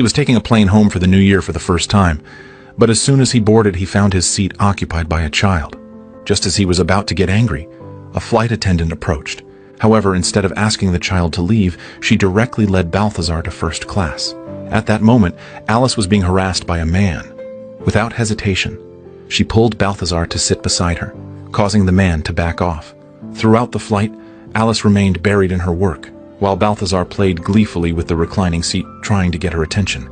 He was taking a plane home for the new year for the first time, but as soon as he boarded, he found his seat occupied by a child. Just as he was about to get angry, a flight attendant approached. However, instead of asking the child to leave, she directly led Balthazar to first class. At that moment, Alice was being harassed by a man. Without hesitation, she pulled Balthazar to sit beside her, causing the man to back off. Throughout the flight, Alice remained buried in her work, while Balthazar played gleefully with the reclining seat, trying to get her attention.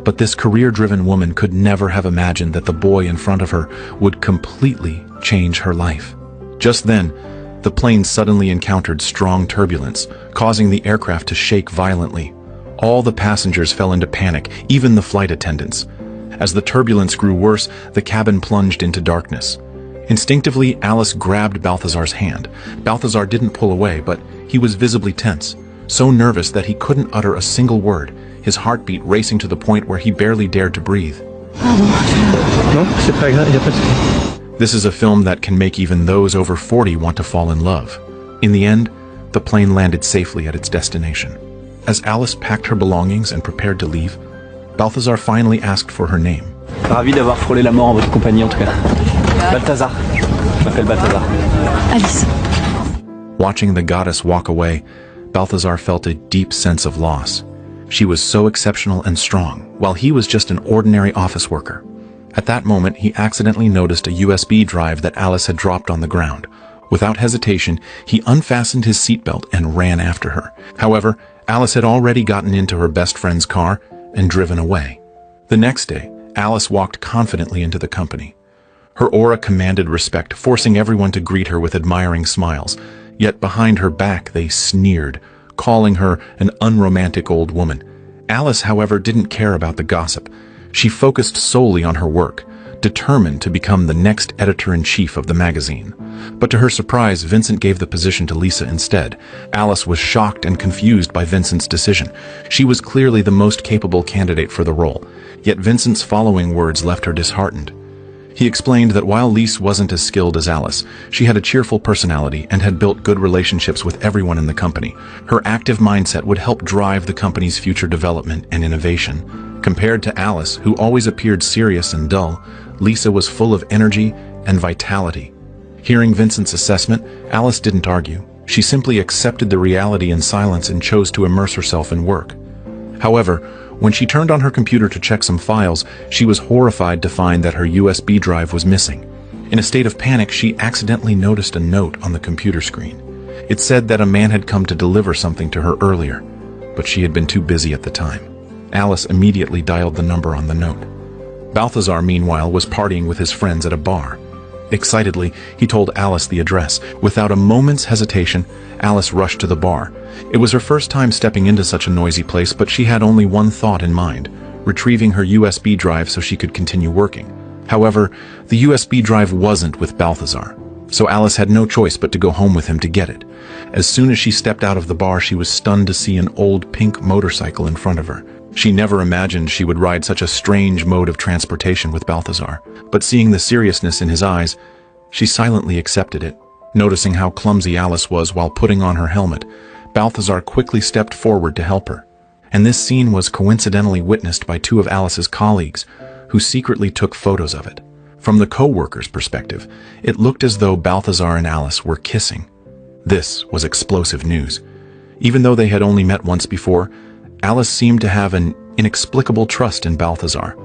But this career-driven woman could never have imagined that the boy in front of her would completely change her life. Just then, the plane suddenly encountered strong turbulence, causing the aircraft to shake violently. All the passengers fell into panic, even the flight attendants. As the turbulence grew worse, the cabin plunged into darkness. Instinctively, Alice grabbed Balthazar's hand. Balthazar didn't pull away, but he was visibly tense, so nervous that he couldn't utter a single word, his heartbeat racing to the point where he barely dared to breathe. This is a film that can make even those over 40 want to fall in love. In the end, the plane landed safely at its destination. As Alice packed her belongings and prepared to leave, Balthazar finally asked for her name. Ravi d'avoir frôlé la mort en votre compagnie en tout cas. Balthazar. Je m'appelle Balthazar. Alice. Watching the goddess walk away, Balthazar felt a deep sense of loss. She was so exceptional and strong, while he was just an ordinary office worker. At that moment, he accidentally noticed a USB drive that Alice had dropped on the ground. Without hesitation, he unfastened his seatbelt and ran after her. However, Alice had already gotten into her best friend's car and driven away. The next day, Alice walked confidently into the company. Her aura commanded respect, forcing everyone to greet her with admiring smiles. Yet behind her back they sneered, calling her an unromantic old woman. Alice, however, didn't care about the gossip. She focused solely on her work, determined to become the next editor-in-chief of the magazine. But to her surprise, Vincent gave the position to Lisa instead. Alice was shocked and confused by Vincent's decision. She was clearly the most capable candidate for the role, yet Vincent's following words left her disheartened. He explained that while Lise wasn't as skilled as Alice, she had a cheerful personality and had built good relationships with everyone in the company. Her active mindset would help drive the company's future development and innovation. Compared to Alice, who always appeared serious and dull, Lisa was full of energy and vitality. Hearing Vincent's assessment, Alice didn't argue. She simply accepted the reality in silence and chose to immerse herself in work. However, when she turned on her computer to check some files, she was horrified to find that her USB drive was missing. In a state of panic, she accidentally noticed a note on the computer screen. It said that a man had come to deliver something to her earlier, but she had been too busy at the time. Alice immediately dialed the number on the note. Balthazar, meanwhile, was partying with his friends at a bar. Excitedly, he told Alice the address. Without a moment's hesitation, Alice rushed to the bar. It was her first time stepping into such a noisy place, but she had only one thought in mind: retrieving her USB drive so she could continue working. However, the USB drive wasn't with Balthazar, so Alice had no choice but to go home with him to get it. As soon as she stepped out of the bar, she was stunned to see an old pink motorcycle in front of her. She never imagined she would ride such a strange mode of transportation with Balthazar, but seeing the seriousness in his eyes, she silently accepted it. Noticing how clumsy Alice was while putting on her helmet, Balthazar quickly stepped forward to help her. And this scene was coincidentally witnessed by two of Alice's colleagues, who secretly took photos of it. From the co-workers' perspective, it looked as though Balthazar and Alice were kissing. This was explosive news. Even though they had only met once before, Alice seemed to have an inexplicable trust in Balthazar.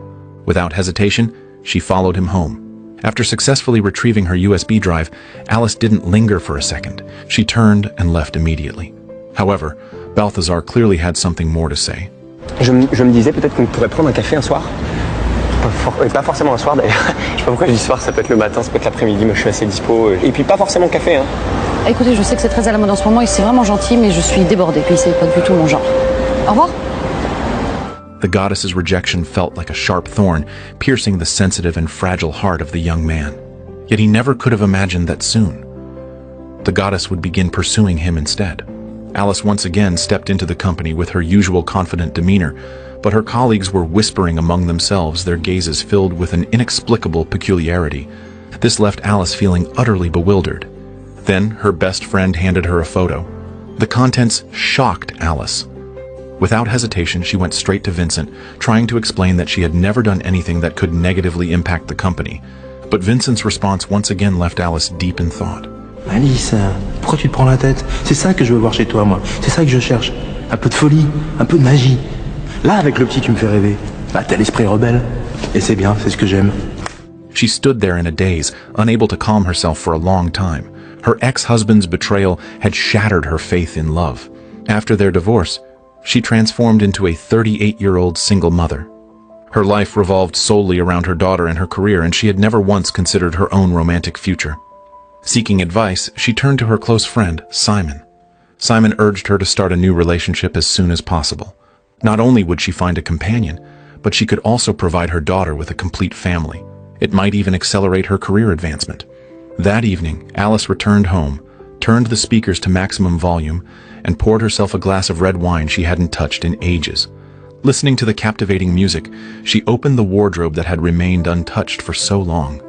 Without hesitation, she followed him home. After successfully retrieving her USB drive, Alice didn't linger for a second. She turned and left immediately. However, Balthazar clearly had something more to say. Je me disais peut-être qu'on pourrait prendre un café un soir. Pas forcément un soir d'ailleurs. Je sais pas pourquoi je dis soir, ça peut être le matin, ça peut être l'après-midi, moi je suis assez dispo. Et puis pas forcément café, hein. Écoutez, je sais que c'est très à la mode en ce moment et c'est vraiment gentil, mais je suis débordée, puis c'est pas du tout mon genre. Au revoir. The goddess's rejection felt like a sharp thorn, piercing the sensitive and fragile heart of the young man. Yet he never could have imagined that soon the goddess would begin pursuing him instead. Alice once again stepped into the company with her usual confident demeanor, but her colleagues were whispering among themselves, their gazes filled with an inexplicable peculiarity. This left Alice feeling utterly bewildered. Then her best friend handed her a photo. The contents shocked Alice. Without hesitation, she went straight to Vincent, trying to explain that she had never done anything that could negatively impact the company. But Vincent's response once again left Alice deep in thought. Alice, pourquoi tu te prends la tête? C'est ça que je veux voir chez toi, moi. C'est ça que je cherche. Un peu de folie, un peu de magie. Là, avec le petit, tu me fais rêver. Bah, t'as l'esprit rebelle. Et c'est bien, c'est ce que j'aime. She stood there in a daze, unable to calm herself for a long time. Her ex-husband's betrayal had shattered her faith in love. After their divorce, she transformed into a 38-year-old single mother. Her life revolved solely around her daughter and her career, and she had never once considered her own romantic future. Seeking advice, she turned to her close friend, Simon. Simon urged her to start a new relationship as soon as possible. Not only would she find a companion, but she could also provide her daughter with a complete family. It might even accelerate her career advancement. That evening, Alice returned home, turned the speakers to maximum volume, and poured herself a glass of red wine she hadn't touched in ages. Listening to the captivating music, she opened the wardrobe that had remained untouched for so long.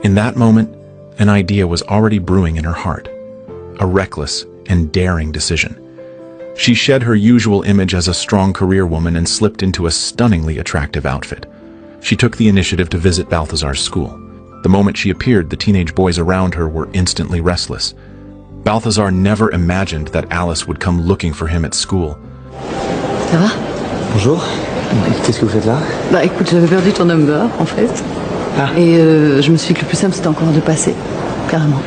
In that moment, an idea was already brewing in her heart. A reckless and daring decision. She shed her usual image as a strong career woman and slipped into a stunningly attractive outfit. She took the initiative to visit Balthazar's school. The moment she appeared, the teenage boys around her were instantly restless. Balthazar never imagined that Alice would come looking for him at school. Ça va? Bonjour. Qu'est-ce que vous faites là? Bah écoute, j'avais perdu ton number, en fait. Ah. Et je me suis dit que le plus simple, c'était encore de passer. Carrément.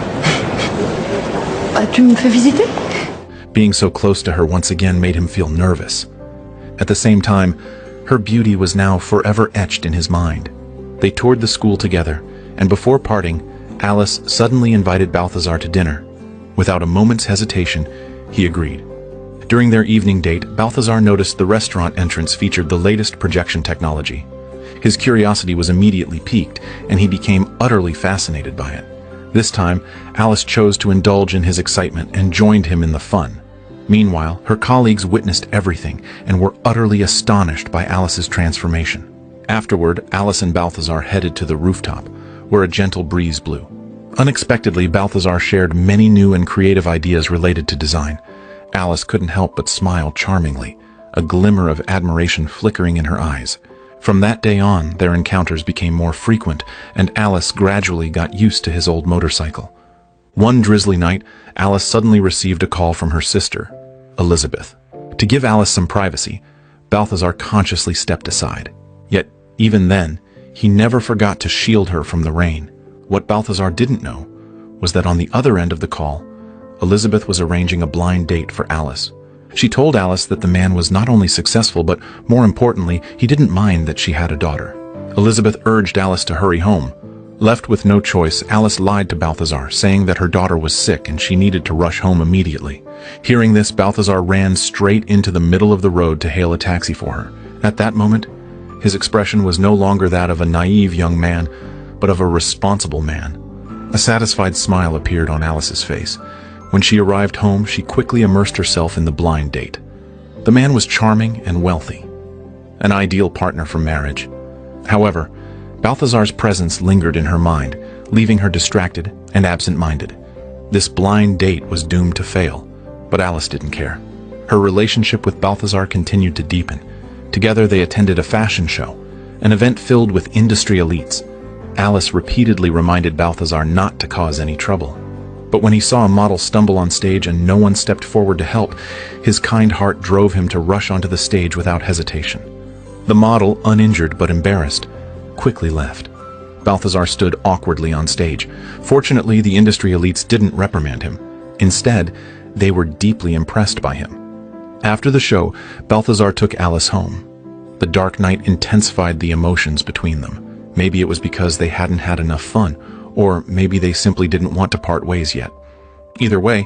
Ah, tu me fais visiter? Being so close to her once again made him feel nervous. At the same time, her beauty was now forever etched in his mind. They toured the school together, and before parting, Alice suddenly invited Balthazar to dinner. Without a moment's hesitation, he agreed. During their evening date, Balthazar noticed the restaurant entrance featured the latest projection technology. His curiosity was immediately piqued, and he became utterly fascinated by it. This time, Alice chose to indulge in his excitement and joined him in the fun. Meanwhile, her colleagues witnessed everything and were utterly astonished by Alice's transformation. Afterward, Alice and Balthazar headed to the rooftop, where a gentle breeze blew. Unexpectedly, Balthazar shared many new and creative ideas related to design. Alice couldn't help but smile charmingly, a glimmer of admiration flickering in her eyes. From that day on, their encounters became more frequent, and Alice gradually got used to his old motorcycle. One drizzly night, Alice suddenly received a call from her sister, Elizabeth. To give Alice some privacy, Balthazar consciously stepped aside. Yet, even then, he never forgot to shield her from the rain. What Balthazar didn't know was that on the other end of the call, Elizabeth was arranging a blind date for Alice. She told Alice that the man was not only successful, but more importantly, he didn't mind that she had a daughter. Elizabeth urged Alice to hurry home. Left with no choice, Alice lied to Balthazar, saying that her daughter was sick and she needed to rush home immediately. Hearing this, Balthazar ran straight into the middle of the road to hail a taxi for her. At that moment, his expression was no longer that of a naive young man, but of a responsible man. A satisfied smile appeared on Alice's face. When she arrived home, she quickly immersed herself in the blind date. The man was charming and wealthy, an ideal partner for marriage. However, Balthazar's presence lingered in her mind, leaving her distracted and absent-minded. This blind date was doomed to fail, but Alice didn't care. Her relationship with Balthazar continued to deepen. Together they attended a fashion show, an event filled with industry elites. Alice repeatedly reminded Balthazar not to cause any trouble. But when he saw a model stumble on stage and no one stepped forward to help, his kind heart drove him to rush onto the stage without hesitation. The model, uninjured but embarrassed, quickly left. Balthazar stood awkwardly on stage. Fortunately, the industry elites didn't reprimand him. Instead, they were deeply impressed by him. After the show, Balthazar took Alice home. The dark night intensified the emotions between them. Maybe it was because they hadn't had enough fun, or maybe they simply didn't want to part ways yet. Either way,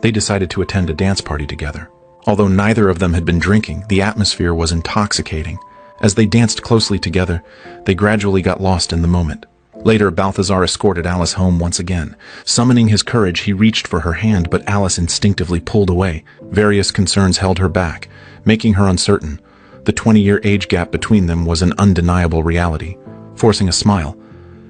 they decided to attend a dance party together. Although neither of them had been drinking, the atmosphere was intoxicating. As they danced closely together, they gradually got lost in the moment. Later, Balthazar escorted Alice home once again. Summoning his courage, he reached for her hand, but Alice instinctively pulled away. Various concerns held her back, making her uncertain. The 20-year age gap between them was an undeniable reality. Forcing a smile,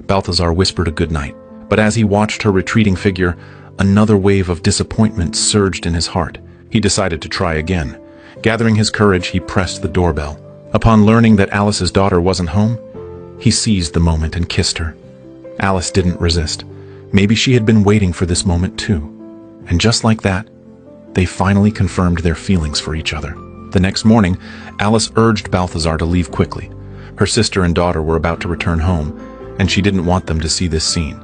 Balthazar whispered a good night. But as he watched her retreating figure, another wave of disappointment surged in his heart. He decided to try again. Gathering his courage, he pressed the doorbell. Upon learning that Alice's daughter wasn't home, he seized the moment and kissed her. Alice didn't resist. Maybe she had been waiting for this moment too. And just like that, they finally confirmed their feelings for each other. The next morning, Alice urged Balthazar to leave quickly. Her sister and daughter were about to return home, and she didn't want them to see this scene.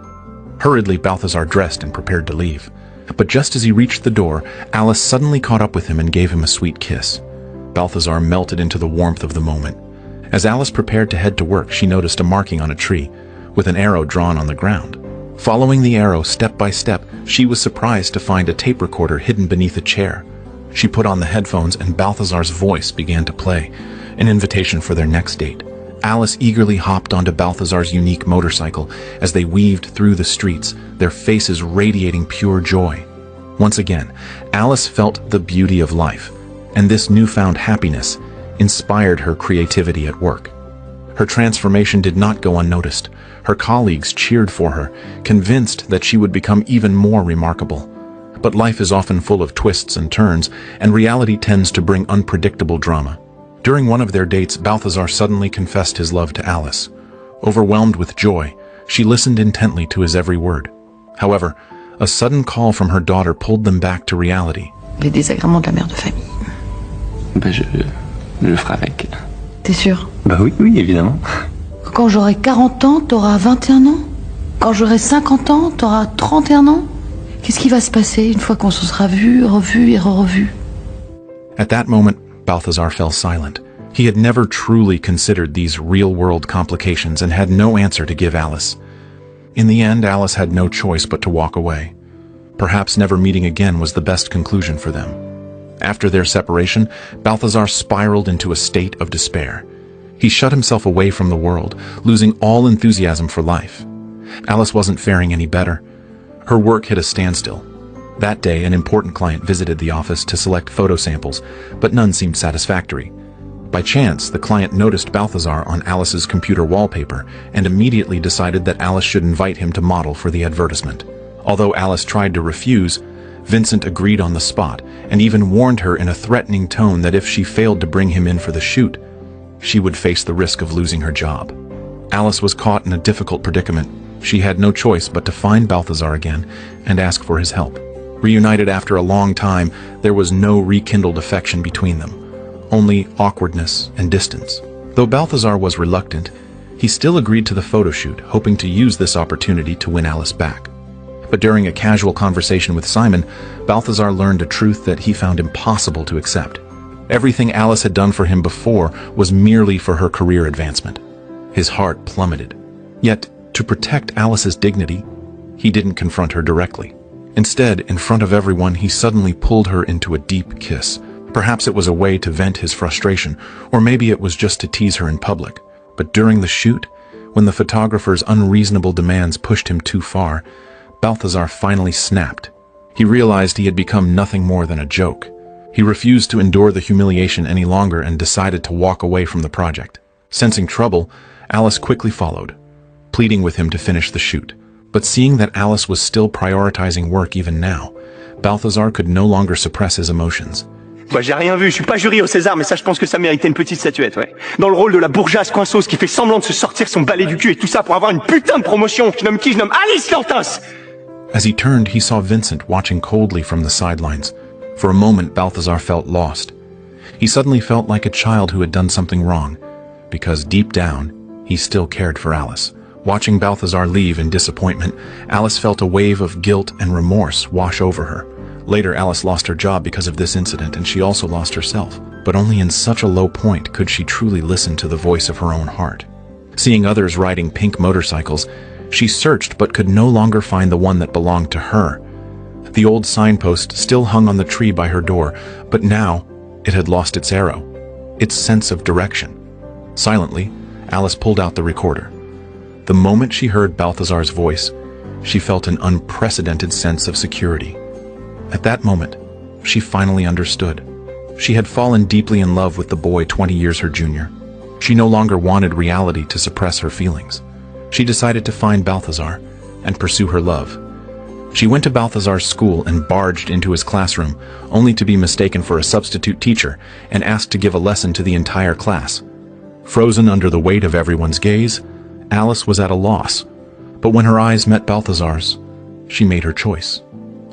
Hurriedly, Balthazar dressed and prepared to leave. But just as he reached the door, Alice suddenly caught up with him and gave him a sweet kiss. Balthazar melted into the warmth of the moment. As Alice prepared to head to work, she noticed a marking on a tree, with an arrow drawn on the ground. Following the arrow step by step, she was surprised to find a tape recorder hidden beneath a chair. She put on the headphones and Balthazar's voice began to play, an invitation for their next date. Alice eagerly hopped onto Balthazar's unique motorcycle as they weaved through the streets, their faces radiating pure joy. Once again, Alice felt the beauty of life, and this newfound happiness inspired her creativity at work. Her transformation did not go unnoticed. Her colleagues cheered for her, convinced that she would become even more remarkable. But life is often full of twists and turns, and reality tends to bring unpredictable drama. During one of their dates, Balthazar suddenly confessed his love to Alice. Overwhelmed with joy, she listened intently to his every word. However, a sudden call from her daughter pulled them back to reality. Les désagréments de la mère de famille. Je le ferai avec. T'es sûr? Bah oui, oui, évidemment. Quand j'aurai 40 ans, t'auras 21 ans? Quand j'aurai 50 ans, t'auras 31 ans? Qu'est-ce qui va se passer une fois qu'on se sera vu, revu et re-revu? At that moment, Balthazar fell silent. He had never truly considered these real-world complications and had no answer to give Alice. In the end, Alice had no choice but to walk away. Perhaps never meeting again was the best conclusion for them. After their separation, Balthazar spiraled into a state of despair. He shut himself away from the world, losing all enthusiasm for life. Alice wasn't faring any better. Her work hit a standstill. That day, an important client visited the office to select photo samples, but none seemed satisfactory. By chance, the client noticed Balthazar on Alice's computer wallpaper and immediately decided that Alice should invite him to model for the advertisement. Although Alice tried to refuse, Vincent agreed on the spot and even warned her in a threatening tone that if she failed to bring him in for the shoot, she would face the risk of losing her job. Alice was caught in a difficult predicament. She had no choice but to find Balthazar again and ask for his help. Reunited after a long time, there was no rekindled affection between them, only awkwardness and distance. Though Balthazar was reluctant, he still agreed to the photo shoot, hoping to use this opportunity to win Alice back. But during a casual conversation with Simon, Balthazar learned a truth that he found impossible to accept. Everything Alice had done for him before was merely for her career advancement. His heart plummeted. Yet, to protect Alice's dignity, he didn't confront her directly. Instead, in front of everyone, he suddenly pulled her into a deep kiss. Perhaps it was a way to vent his frustration, or maybe it was just to tease her in public. But during the shoot, when the photographer's unreasonable demands pushed him too far, Balthazar finally snapped. He realized he had become nothing more than a joke. He refused to endure the humiliation any longer and decided to walk away from the project. Sensing trouble, Alice quickly followed, pleading with him to finish the shoot. But seeing that Alice was still prioritizing work even now, Balthazar could no longer suppress his emotions. Moi j'ai rien vu, je suis pas jury au César, mais ça je pense que ça méritait une petite statuette, ouais. Dans le rôle de la bourgeoise coinceuse qui fait semblant de se sortir son balai du cul et tout ça pour avoir une putain de promotion. Je nomme qui? Je nomme Alice Lantos! As he turned, he saw Vincent watching coldly from the sidelines. For a moment, Balthazar felt lost. He suddenly felt like a child who had done something wrong, because deep down, he still cared for Alice. Watching Balthazar leave in disappointment, Alice felt a wave of guilt and remorse wash over her. Later, Alice lost her job because of this incident, and she also lost herself. But only in such a low point could she truly listen to the voice of her own heart. Seeing others riding pink motorcycles, she searched but could no longer find the one that belonged to her. The old signpost still hung on the tree by her door, but now it had lost its arrow, its sense of direction. Silently, Alice pulled out the recorder. The moment she heard Balthazar's voice, she felt an unprecedented sense of security. At that moment, she finally understood. She had fallen deeply in love with the boy 20 years her junior. She no longer wanted reality to suppress her feelings. She decided to find Balthazar and pursue her love. She went to Balthazar's school and barged into his classroom, only to be mistaken for a substitute teacher and asked to give a lesson to the entire class. Frozen under the weight of everyone's gaze, Alice was at a loss. But when her eyes met Balthazar's, she made her choice.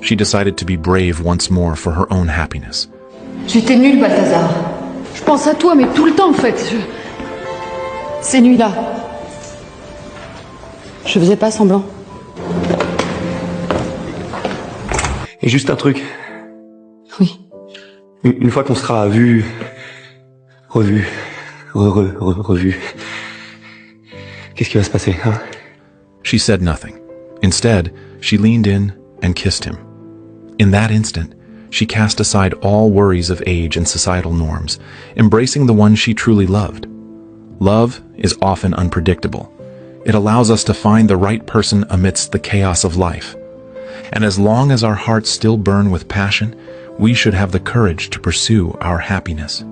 She decided to be brave once more for her own happiness. J'étais nulle, Balthazar. Je pense à toi, mais tout le temps, en fait. Ces nuits-là. Je faisais pas semblant. Et juste un truc. Oui. Une fois qu'on sera vu, revu, revu, qu'est-ce qui va se passer, hein? She said nothing. Instead, she leaned in and kissed him. In that instant, she cast aside all worries of age and societal norms, embracing the one she truly loved. Love is often unpredictable. It allows us to find the right person amidst the chaos of life. And as long as our hearts still burn with passion, we should have the courage to pursue our happiness.